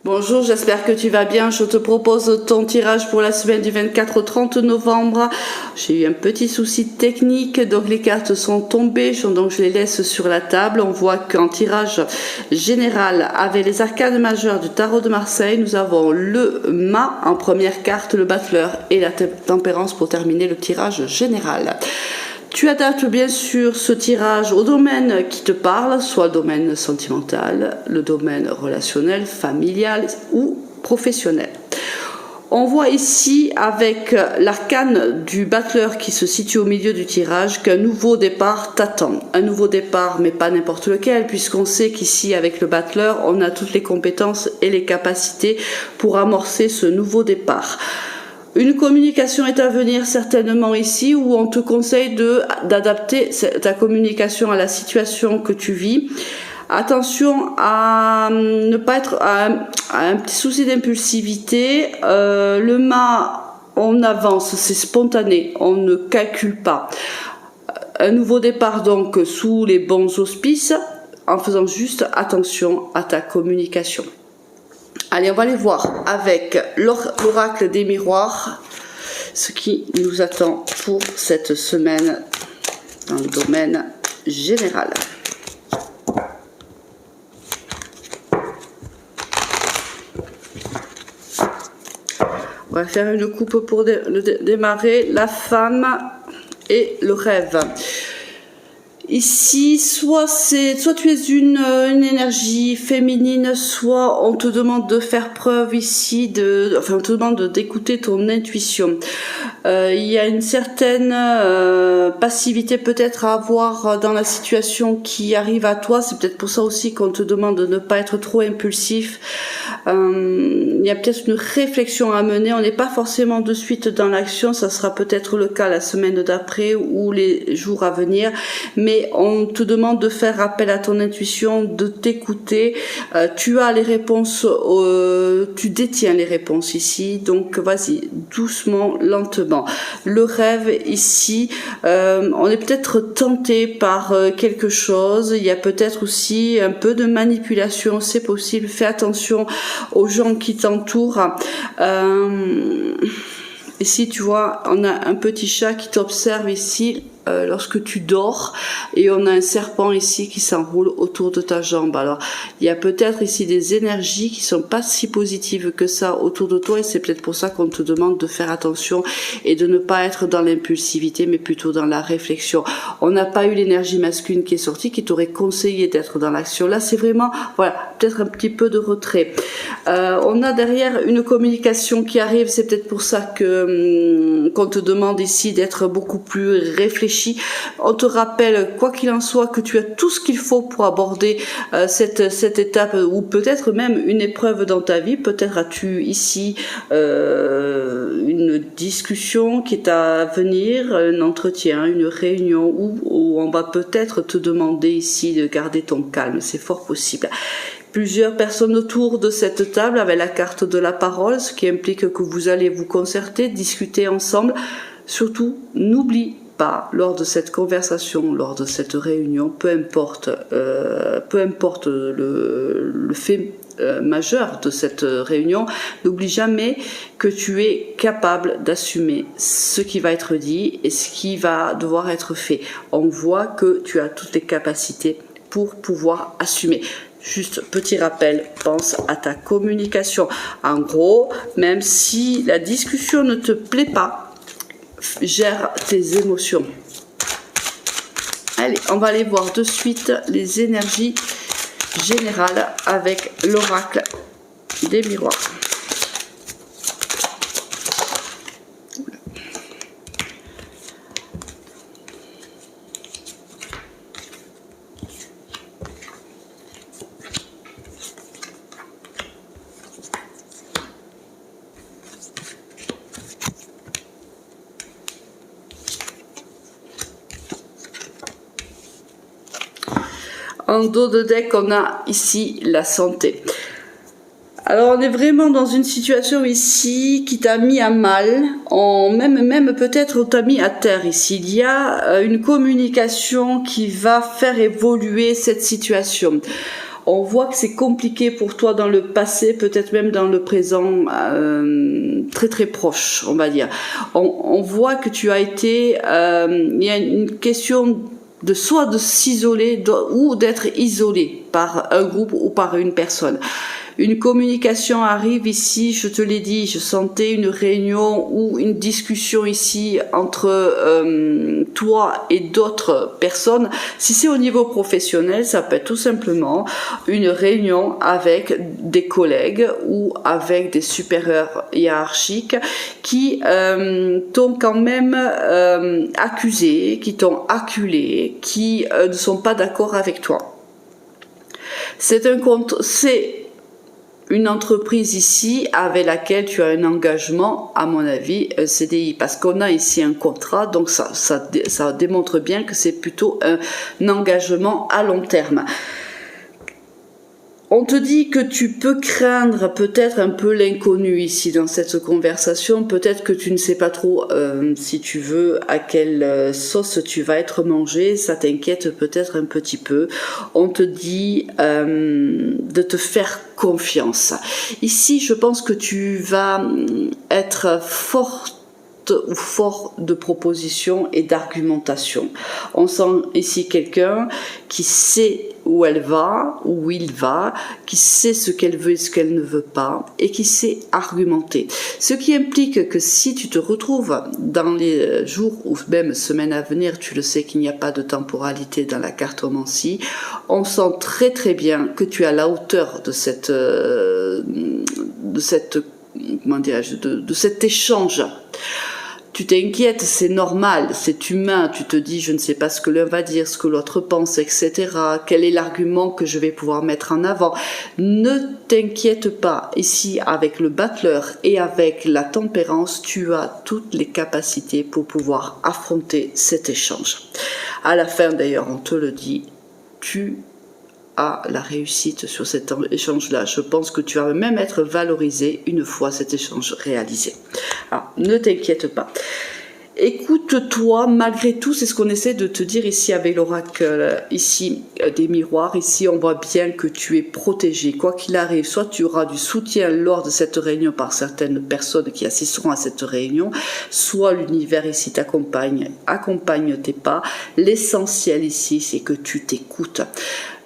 Bonjour, j'espère que tu vas bien. Je te propose ton tirage pour la semaine du 24 au 30 novembre. J'ai eu un petit souci technique, donc les cartes sont tombées, donc je les laisse sur la table. On voit qu'en tirage général, avec les arcades majeures du tarot de Marseille, nous avons le mât en première carte, le battleur et la tempérance pour terminer le tirage général. Tu adaptes bien sûr ce tirage au domaine qui te parle, soit le domaine sentimental, le domaine relationnel, familial ou professionnel. On voit ici avec l'arcane du battleur qui se situe au milieu du tirage qu'un nouveau départ t'attend. Un nouveau départ, mais pas n'importe lequel, puisqu'on sait qu'ici avec le battleur, on a toutes les compétences et les capacités pour amorcer ce nouveau départ. Une communication est à venir certainement ici où on te conseille d'adapter ta communication à la situation que tu vis. Attention à ne pas être à un petit souci d'impulsivité. Le mât, on avance, c'est spontané, on ne calcule pas. Un nouveau départ donc sous les bons auspices en faisant juste attention à ta communication. Allez, on va aller voir avec l'oracle des miroirs ce qui nous attend pour cette semaine dans le domaine général. On va faire une coupe pour démarrer. La femme et le rêve. Ici, soit tu es une énergie féminine, soit on te demande de faire preuve ici on te demande d'écouter ton intuition. Il y a une certaine passivité peut-être à avoir dans la situation qui arrive à toi. C'est peut-être pour ça aussi qu'on te demande de ne pas être trop impulsif. Il y a peut-être une réflexion à mener. On n'est pas forcément de suite dans l'action. Ça sera peut-être le cas la semaine d'après ou les jours à venir. Mais on te demande de faire appel à ton intuition, de t'écouter. Tu as les réponses, tu détiens les réponses ici. Donc vas-y, doucement, lentement. Le rêve ici, on est peut-être tenté par quelque chose. Il y a peut-être aussi un peu de manipulation, c'est possible. Fais attention aux gens qui t'entourent. Ici, tu vois, on a un petit chat qui t'observe ici lorsque tu dors, et on a un serpent ici qui s'enroule autour de ta jambe. Alors, il y a peut-être ici des énergies qui sont pas si positives que ça autour de toi, et c'est peut-être pour ça qu'on te demande de faire attention et de ne pas être dans l'impulsivité, mais plutôt dans la réflexion. On n'a pas eu l'énergie masculine qui est sortie, qui t'aurait conseillé d'être dans l'action. Là, c'est vraiment, voilà, peut-être un petit peu de retrait. On a derrière une communication qui arrive, c'est peut-être pour ça qu'on te demande ici d'être beaucoup plus réfléchi. On te rappelle, quoi qu'il en soit, que tu as tout ce qu'il faut pour aborder cette étape, ou peut-être même une épreuve dans ta vie. Peut-être as-tu ici une discussion qui est à venir, un entretien, une réunion, où on va peut-être te demander ici de garder ton calme. C'est fort possible. Plusieurs personnes autour de cette table avec la carte de la parole, ce qui implique que vous allez vous concerter, discuter ensemble. Surtout, n'oublie pas, lors de cette conversation, lors de cette réunion, peu importe le fait majeur de cette réunion, n'oublie jamais que tu es capable d'assumer ce qui va être dit et ce qui va devoir être fait. On voit que tu as toutes les capacités pour pouvoir assumer. Juste petit rappel, pense à ta communication. En gros, même si la discussion ne te plaît pas, gère tes émotions. Allez, on va aller voir de suite les énergies générales avec l'oracle des miroirs. En dos de deck, on a ici la santé. Alors on est vraiment dans une situation ici qui t'a mis à mal, même peut-être on t'a mis à terre ici. Il y a une communication qui va faire évoluer cette situation. On voit que c'est compliqué pour toi dans le passé, peut-être même dans le présent, très très proche, on va dire. On voit que tu as été, il y a une question de soit de s'isoler ou d'être isolé par un groupe ou par une personne. Une communication arrive ici, je te l'ai dit, je sentais une réunion ou une discussion ici entre toi et d'autres personnes. Si c'est au niveau professionnel, ça peut être tout simplement une réunion avec des collègues ou avec des supérieurs hiérarchiques qui t'ont quand même accusé, qui t'ont acculé, qui ne sont pas d'accord avec toi. C'est une entreprise ici avec laquelle tu as un engagement, à mon avis, un CDI, parce qu'on a ici un contrat, donc ça démontre bien que c'est plutôt un engagement à long terme. On te dit que tu peux craindre peut-être un peu l'inconnu ici dans cette conversation, peut-être que tu ne sais pas trop si tu veux à quelle sauce tu vas être mangé, ça t'inquiète peut-être un petit peu. On te dit de te faire confiance. Ici, je pense que tu vas être forte ou fort de propositions et d'argumentation. On sent ici quelqu'un qui sait où elle va, où il va, qui sait ce qu'elle veut et ce qu'elle ne veut pas, et qui sait argumenter. Ce qui implique que si tu te retrouves dans les jours ou même semaines à venir, tu le sais qu'il n'y a pas de temporalité dans la cartomancie, on sent très très bien que tu es à la hauteur de cet échange. Tu t'inquiètes, c'est normal, c'est humain, tu te dis je ne sais pas ce que l'un va dire, ce que l'autre pense, etc. Quel est l'argument que je vais pouvoir mettre en avant? Ne t'inquiète pas, ici avec le battleur et avec la tempérance, tu as toutes les capacités pour pouvoir affronter cet échange. À la fin d'ailleurs, on te le dit, tu à la réussite sur cet échange-là. Je pense que tu vas même être valorisé une fois cet échange réalisé. Alors, ne t'inquiète pas. Écoute-toi, malgré tout, c'est ce qu'on essaie de te dire ici avec l'oracle, ici, des miroirs. Ici, on voit bien que tu es protégé. Quoi qu'il arrive, soit tu auras du soutien lors de cette réunion par certaines personnes qui assisteront à cette réunion, soit l'univers ici t'accompagne, accompagne tes pas. L'essentiel ici, c'est que tu t'écoutes.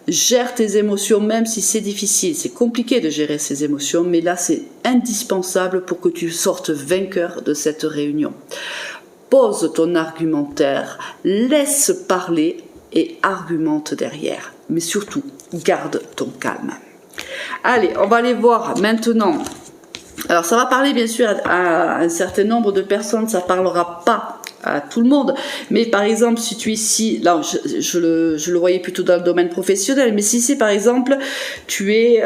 Gère tes émotions, même si c'est difficile, c'est compliqué de gérer ses émotions, mais là c'est indispensable pour que tu sortes vainqueur de cette réunion. Pose ton argumentaire, laisse parler et argumente derrière, mais surtout garde ton calme. Allez, on va aller voir maintenant. Alors ça va parler bien sûr à un certain nombre de personnes, ça parlera pas à tout le monde, mais par exemple si tu es ici, là je le voyais plutôt dans le domaine professionnel, mais si c'est par exemple tu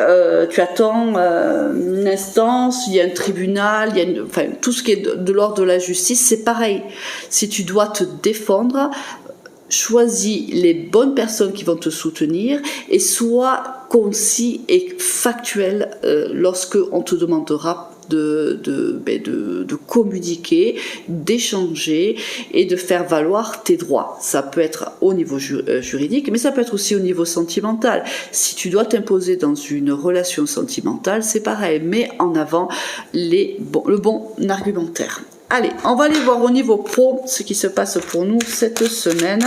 attends une instance, il y a un tribunal, enfin tout ce qui est de l'ordre de la justice, c'est pareil. Si tu dois te défendre, choisis les bonnes personnes qui vont te soutenir et sois concis et factuel lorsque on te demandera de communiquer, d'échanger et de faire valoir tes droits. Ça peut être au niveau juridique, mais ça peut être aussi au niveau sentimental. Si tu dois t'imposer dans une relation sentimentale, c'est pareil. Mets en avant le bon argumentaire. Allez, on va aller voir au niveau pro ce qui se passe pour nous cette semaine.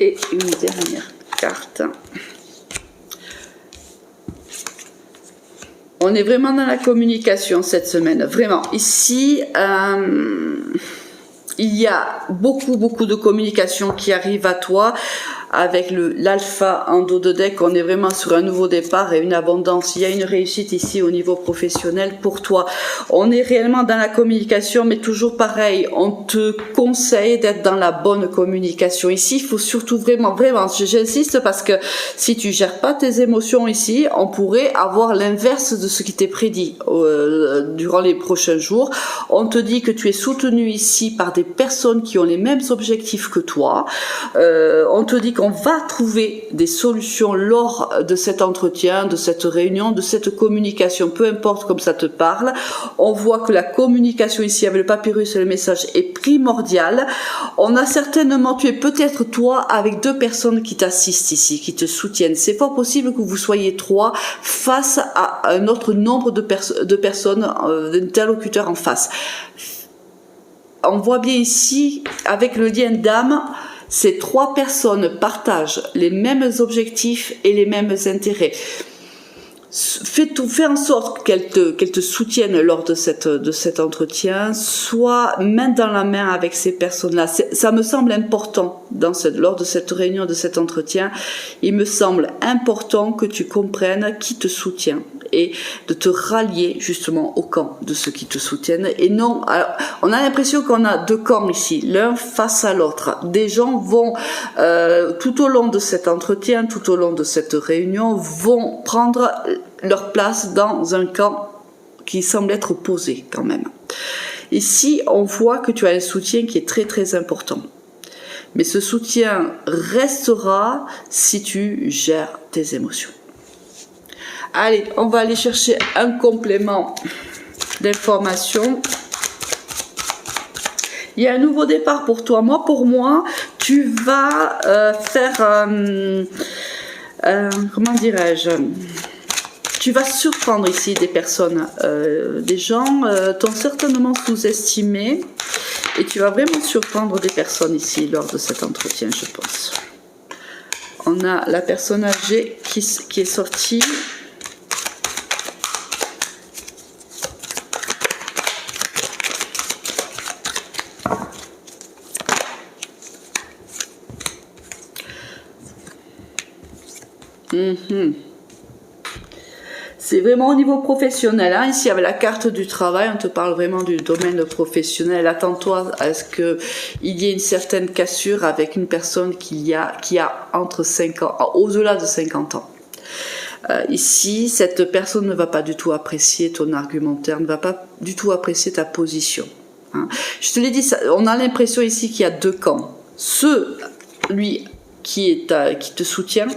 Et une dernière carte. On est vraiment dans la communication cette semaine, vraiment. Ici, il y a beaucoup de communication qui arrive à toi. avec l'alpha en dos de deck, on est vraiment sur un nouveau départ et une abondance. Il y a une réussite ici au niveau professionnel pour toi. On est réellement dans la communication, mais toujours pareil, on te conseille d'être dans la bonne communication. Ici, il faut surtout vraiment, j'insiste parce que si tu gères pas tes émotions ici, on pourrait avoir l'inverse de ce qui t'est prédit durant les prochains jours. On te dit que tu es soutenu ici par des personnes qui ont les mêmes objectifs que toi. On te dit qu'on va trouver des solutions lors de cet entretien, de cette réunion, de cette communication, peu importe comme ça te parle. On voit que la communication ici avec le papyrus et le message est primordiale. On a certainement, tu es peut-être toi avec deux personnes qui t'assistent ici, qui te soutiennent. C'est fort possible que vous soyez trois face à un autre nombre de personnes, d'interlocuteurs en face. On voit bien ici, avec le lien d'âme, ces trois personnes partagent les mêmes objectifs et les mêmes intérêts. Fais en sorte qu'elles te soutiennent lors de cet entretien, sois main dans la main avec ces personnes-là. Ça me semble important lors de cette réunion, de cet entretien. Il me semble important que tu comprennes qui te soutient et de te rallier justement au camp de ceux qui te soutiennent. Et non, alors, on a l'impression qu'on a deux camps ici, l'un face à l'autre. Des gens vont, tout au long de cet entretien, tout au long de cette réunion, vont prendre leur place dans un camp qui semble être opposé quand même. Ici, on voit que tu as un soutien qui est très très important. Mais ce soutien restera si tu gères tes émotions. Allez, on va aller chercher un complément d'information. Il y a un nouveau départ pour toi. Pour moi, tu vas faire... comment dirais-je ? Tu vas surprendre ici des personnes. Des gens t'ont certainement sous-estimé. Et tu vas vraiment surprendre des personnes ici lors de cet entretien, je pense. On a la personne âgée qui est sortie. C'est vraiment au niveau professionnel. Ici, avec la carte du travail, on te parle vraiment du domaine professionnel. Attends-toi à ce qu'il y ait une certaine cassure avec une personne qui a entre 5 ans, au-delà de 50 ans. Ici, cette personne ne va pas du tout apprécier ton argumentaire, ne va pas du tout apprécier ta position. Je te l'ai dit, on a l'impression ici qu'il y a deux camps. Lui qui te soutient,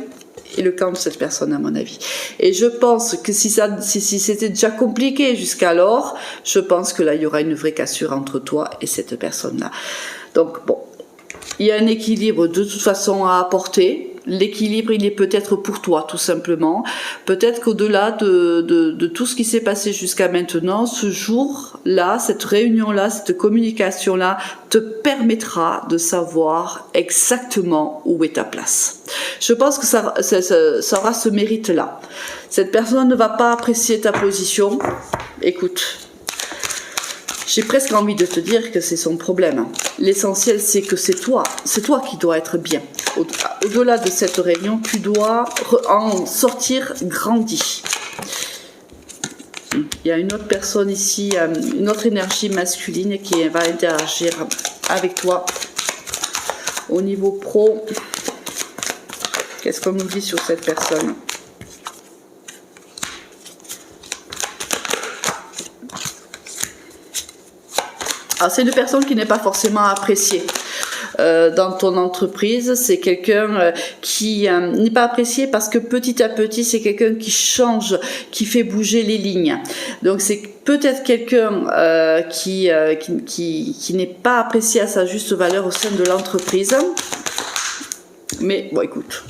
et le camp de cette personne, à mon avis. Et je pense que si c'était déjà compliqué jusqu'alors, je pense que là, il y aura une vraie cassure entre toi et cette personne-là. Donc, bon, il y a un équilibre de toute façon à apporter. L'équilibre, il est peut-être pour toi, tout simplement. Peut-être qu'au-delà de tout ce qui s'est passé jusqu'à maintenant, ce jour-là, cette réunion-là, cette communication-là, te permettra de savoir exactement où est ta place. Je pense que ça aura ce mérite-là. Cette personne ne va pas apprécier ta position. Écoute, j'ai presque envie de te dire que c'est son problème. L'essentiel, c'est que c'est toi qui dois être bien. Au-delà de cette réunion, tu dois en sortir grandi. Il y a une autre personne ici, une autre énergie masculine qui va interagir avec toi au niveau pro. Qu'est-ce qu'on nous dit sur cette personne ? Alors, c'est une personne qui n'est pas forcément appréciée dans ton entreprise. C'est quelqu'un qui n'est pas apprécié parce que petit à petit, c'est quelqu'un qui change, qui fait bouger les lignes. Donc, c'est peut-être quelqu'un qui n'est pas apprécié à sa juste valeur au sein de l'entreprise. Mais bon, écoute.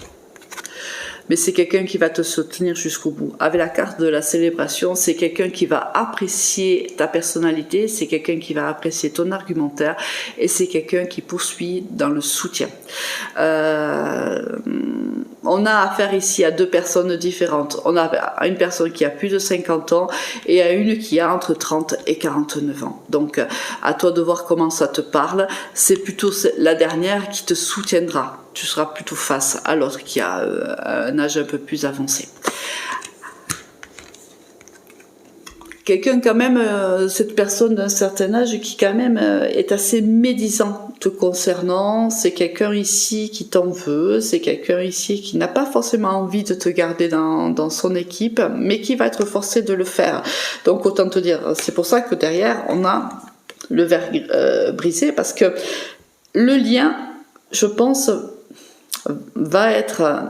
Mais c'est quelqu'un qui va te soutenir jusqu'au bout. Avec la carte de la célébration, c'est quelqu'un qui va apprécier ta personnalité, c'est quelqu'un qui va apprécier ton argumentaire et c'est quelqu'un qui poursuit dans le soutien. on a affaire ici à deux personnes différentes. On a à une personne qui a plus de 50 ans et à une qui a entre 30 et 49 ans. Donc, à toi de voir comment ça te parle. C'est plutôt la dernière qui te soutiendra. Tu seras plutôt face à l'autre qui a un âge un peu plus avancé. Quelqu'un quand même, cette personne d'un certain âge qui quand même est assez médisant te concernant, c'est quelqu'un ici qui t'en veut, c'est quelqu'un ici qui n'a pas forcément envie de te garder dans son équipe, mais qui va être forcé de le faire. Donc autant te dire, c'est pour ça que derrière on a le verre brisé, parce que le lien, je pense, va être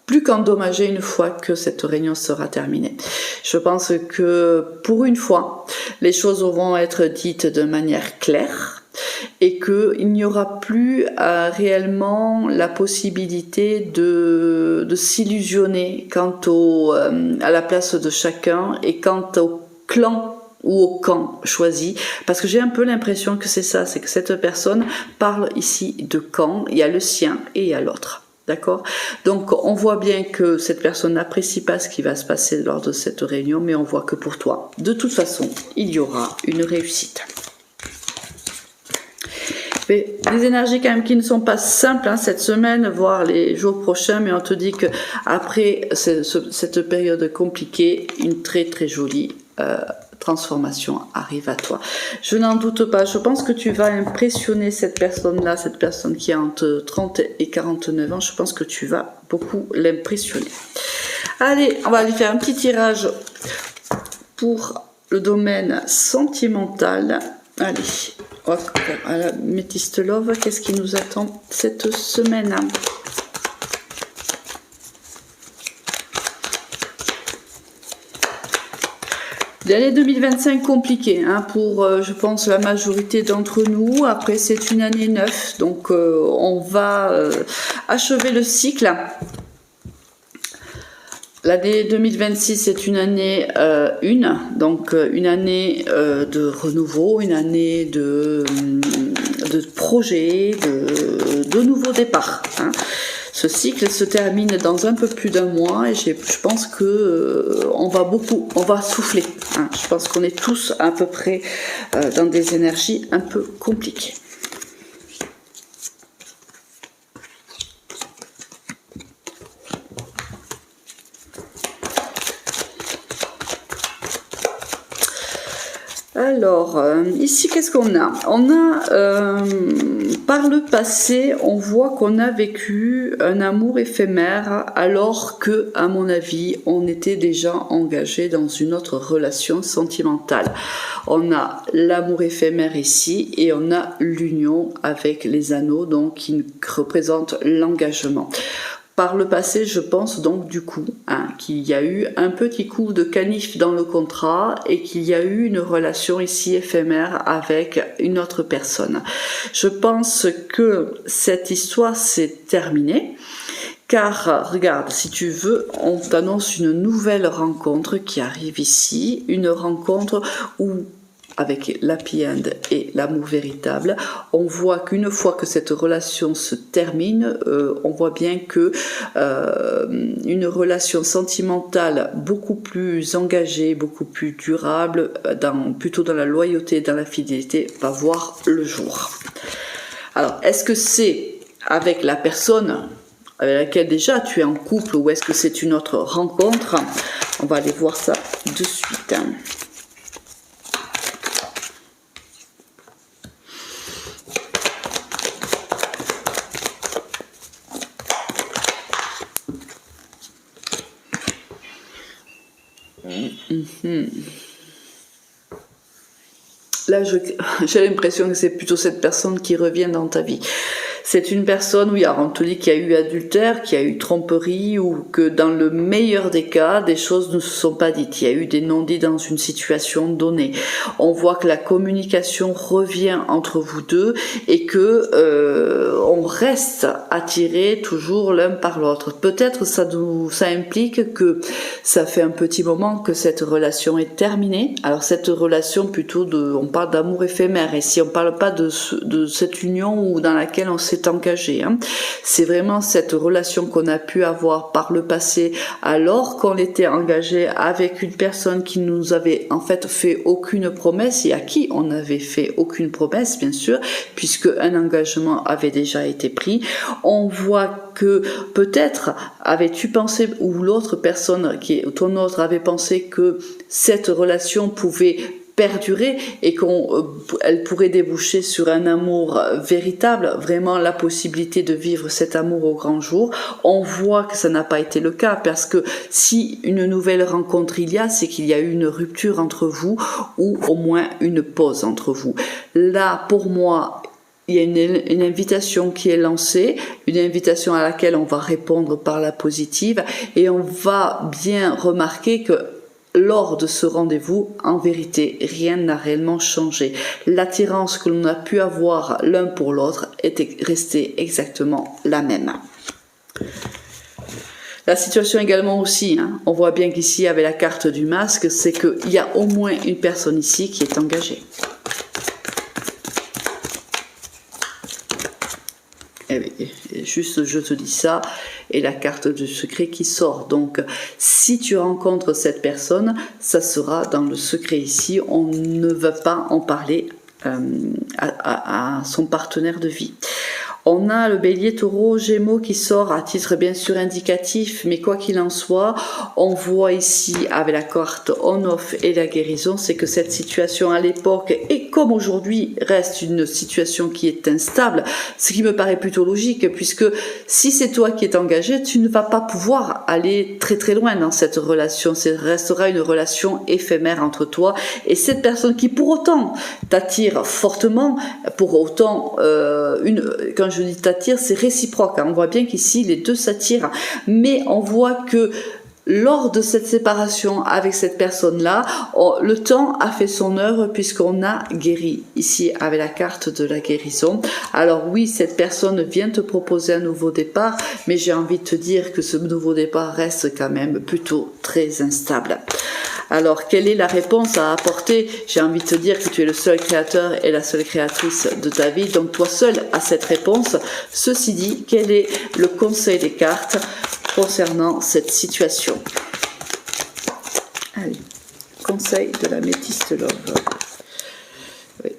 plus qu'endommagé une fois que cette réunion sera terminée. Je pense que pour une fois, les choses vont être dites de manière claire et qu'il n'y aura plus réellement la possibilité de s'illusionner quant à la place de chacun et quant au clan ou au camp choisi, parce que j'ai un peu l'impression que c'est ça, c'est que cette personne parle ici de camp, il y a le sien et il y a l'autre. D'accord? Donc, on voit bien que cette personne n'apprécie pas ce qui va se passer lors de cette réunion, mais on voit que pour toi, de toute façon, il y aura une réussite. Mais des énergies quand même qui ne sont pas simples cette semaine, voire les jours prochains, mais on te dit que après cette période compliquée, une très très jolie transformation arrive à toi. Je n'en doute pas, je pense que tu vas impressionner cette personne-là, cette personne qui a entre 30 et 49 ans, je pense que tu vas beaucoup l'impressionner. Allez, on va aller faire un petit tirage pour le domaine sentimental. Allez, on va à la Métiste Love, qu'est-ce qui nous attend cette semaine ? L'année 2025 compliquée pour, je pense, la majorité d'entre nous. Après, c'est une année 9, donc on va achever le cycle. L'année 2026 est une année 1, donc une année de renouveau, une année de projet, de nouveaux départs. Ce cycle se termine dans un peu plus d'un mois et je pense que on va souffler. Je pense qu'on est tous à peu près dans des énergies un peu compliquées. Alors, ici, qu'est-ce qu'on a ? On a, par le passé, on voit qu'on a vécu un amour éphémère alors que, à mon avis, on était déjà engagé dans une autre relation sentimentale. On a l'amour éphémère ici et on a l'union avec les anneaux, donc qui représente l'engagement. Par le passé, je pense donc du coup qu'il y a eu un petit coup de canif dans le contrat et qu'il y a eu une relation ici éphémère avec une autre personne. Je pense que cette histoire s'est terminée. Car, regarde, si tu veux, on t'annonce une nouvelle rencontre qui arrive ici, une rencontre où avec l'happy end et l'amour véritable, on voit qu'une fois que cette relation se termine, on voit bien que une relation sentimentale beaucoup plus engagée, beaucoup plus durable, plutôt dans la loyauté et dans la fidélité, va voir le jour. Alors, est-ce que c'est avec la personne avec laquelle déjà tu es en couple ou est-ce que c'est une autre rencontre? On va aller voir ça de suite. Là, j'ai l'impression que c'est plutôt cette personne qui revient dans ta vie. C'est une personne, oui, alors on te dit qu'il y a eu adultère, qu'il y a eu tromperie, ou que dans le meilleur des cas, des choses ne se sont pas dites. Il y a eu des non-dits dans une situation donnée. On voit que la communication revient entre vous deux et que on reste attirés toujours l'un par l'autre. Peut-être ça implique que ça fait un petit moment que cette relation est terminée. Alors cette relation plutôt on parle d'amour éphémère, et si on parle pas de cette union ou dans laquelle on s'est engagé, hein, c'est vraiment cette relation qu'on a pu avoir par le passé alors qu'on était engagé avec une personne qui nous avait en fait fait aucune promesse et à qui on n'avait fait aucune promesse, bien sûr, puisque un engagement avait déjà été pris. On voit que peut-être avais-tu pensé, ou l'autre personne ton autre avait pensé que cette relation pouvait perdurer et qu'elle pourrait déboucher sur un amour véritable, vraiment la possibilité de vivre cet amour au grand jour. On voit que ça n'a pas été le cas, parce que si une nouvelle rencontre il y a, c'est qu'il y a eu une rupture entre vous, ou au moins une pause entre vous. Là, pour moi, il y a une invitation qui est lancée, une invitation à laquelle on va répondre par la positive, et on va bien remarquer que lors de ce rendez-vous, en vérité, rien n'a réellement changé. L'attirance que l'on a pu avoir l'un pour l'autre était restée exactement la même. La situation également aussi, hein, on voit bien qu'ici, avec la carte du masque, c'est qu'il y a au moins une personne ici qui est engagée. Et juste je te dis ça, et la carte du secret qui sort. Donc si tu rencontres cette personne, ça sera dans le secret ici, on ne va pas en parler à son partenaire de vie. On a le bélier, taureau, gémeaux qui sort à titre bien sûr indicatif, mais quoi qu'il en soit, on voit ici avec la carte on-off et la guérison, c'est que cette situation à l'époque, et comme aujourd'hui, reste une situation qui est instable, ce qui me paraît plutôt logique, puisque si c'est toi qui es engagé, tu ne vas pas pouvoir aller très très loin dans cette relation, ça restera une relation éphémère entre toi et cette personne qui pour autant t'attire fortement, pour autant, quand je dis t'attire, c'est réciproque, hein. On voit bien qu'ici les deux s'attirent, mais on voit que lors de cette séparation avec cette personne-là, le temps a fait son œuvre, puisqu'on a guéri ici avec la carte de la guérison. Alors oui, cette personne vient te proposer un nouveau départ, mais j'ai envie de te dire que ce nouveau départ reste quand même plutôt très instable. Alors, quelle est la réponse à apporter? J'ai envie de te dire que tu es le seul créateur et la seule créatrice de ta vie, donc toi seul as cette réponse. Ceci dit, quel est le conseil des cartes concernant cette situation? Allez, conseil de la métiste love. Oui.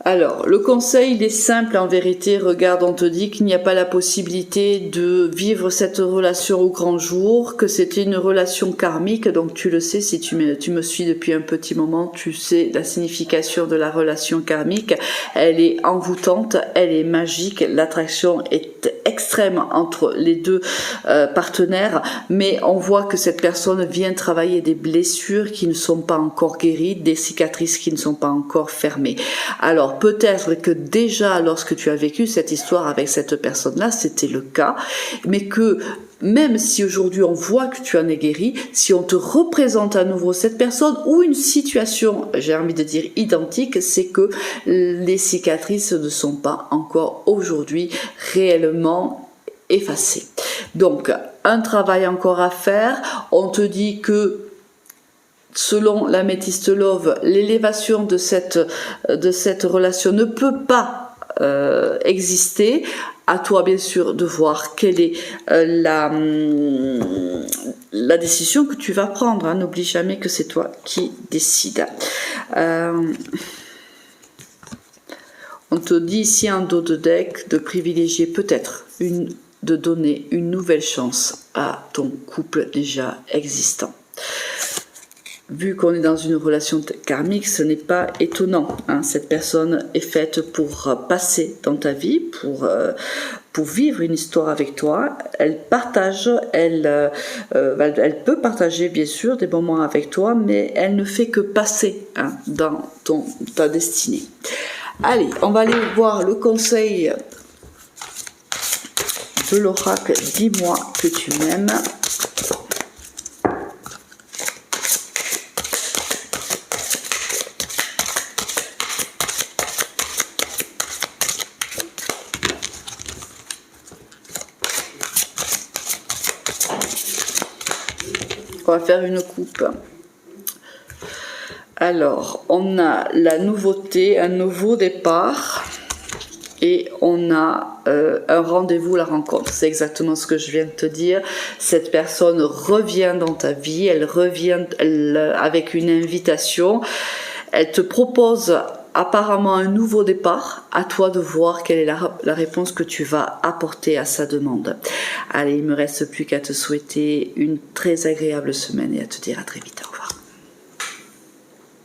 Alors, le conseil, il est simple en vérité. Regarde, on te dit qu'il n'y a pas la possibilité de vivre cette relation au grand jour, que c'était une relation karmique. Donc tu le sais, si tu me suis depuis un petit moment, tu sais la signification de la relation karmique. Elle est envoûtante, elle est magique, l'attraction est extrême entre les deux partenaires, mais on voit que cette personne vient travailler des blessures qui ne sont pas encore guéries, des cicatrices qui ne sont pas encore fermées. Alors peut-être que déjà lorsque tu as vécu cette histoire avec cette personne-là, c'était le cas, mais que même si aujourd'hui on voit que tu en es guéri, si on te représente à nouveau cette personne ou une situation, j'ai envie de dire identique, c'est que les cicatrices ne sont pas encore aujourd'hui réellement effacées. Donc un travail encore à faire. On te dit que selon la métiste love, l'élévation de cette relation ne peut pas exister. À toi bien sûr de voir quelle est la décision que tu vas prendre, hein. N'oublie jamais que c'est toi qui décides. On te dit ici en dos de deck de privilégier peut-être de donner une nouvelle chance à ton couple déjà existant. Vu qu'on est dans une relation karmique, ce n'est pas étonnant, hein. Cette personne est faite pour passer dans ta vie, pour vivre une histoire avec toi. Elle partage, elle peut partager bien sûr des moments avec toi, mais elle ne fait que passer, hein, dans ta destinée. Allez, on va aller voir le conseil de l'oracle. Dis-moi que tu m'aimes. On va faire une coupe. Alors, on a la nouveauté, un nouveau départ. Et on a un rendez-vous, la rencontre. C'est exactement ce que je viens de te dire. Cette personne revient dans ta vie, elle revient avec une invitation. Elle te propose apparemment un nouveau départ. À toi de voir quelle est la réponse que tu vas apporter à sa demande. Allez, il me reste plus qu'à te souhaiter une très agréable semaine et à te dire à très vite. Au revoir.